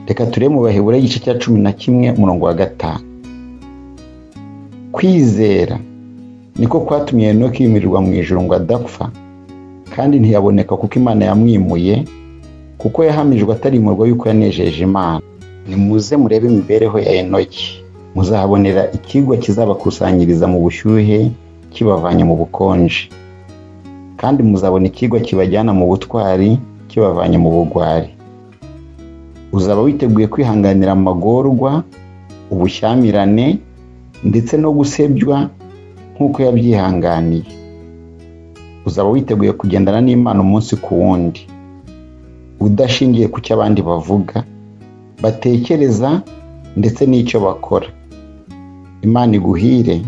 Reka turebe mu Baheburayo igice cya 11 umurongo wa 5. Kwizera niko kwatumye Henoki yimirirwa mu ijuru ngo adapfa, kandi ntiyaboneka kuko Imana yamwimuye, kuko yahamijwe atarimurwa yuko yanejeje Imana. Nimuze murebe imibereho ya Henoki, muzahabonera ikigwa kizabakusanyiriza mu bushyuhe kibavanye mu bukonje, kandi muzabona ikigwa kibajyana mu butwari kibavanye mu bugwari. Uzaba witeguye kwihanganira amagorwa, ubushyamirane ndetse no gusebywa nk'uko yabyihanganiye. Uzaba witeguye kugendana n'Imana umunsi ku wundi, udashingiye ku cyo abandi bavuga, batekereza ndetse n'icyo bakora. Imana iguhire,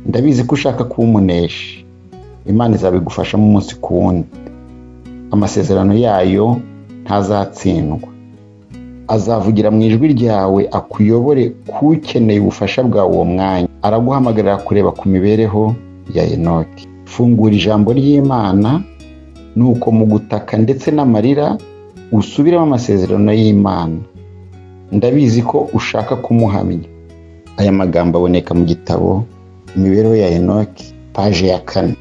ndabizi ko ushaka kuba umuneshi. Imana izabigufashamo umunsi ku wundi. Amasezerano yayo ntazatsindwa. Azavugira mu ijwi ryawe akuyobore kukeneye ubufasha bwawe uwo mwanya. Araguhamagarira kureba ku mibereho ya Henoki. Fungura ijambo ry'Imana, nuko mu gutaka ndetse n'amarira usubiremo amasezerano y'Imana. Ndabizi ko ushaka kumuhamya. Aya magambo aboneka mu gitabo Imibereho ya Henoki, paje ya 4.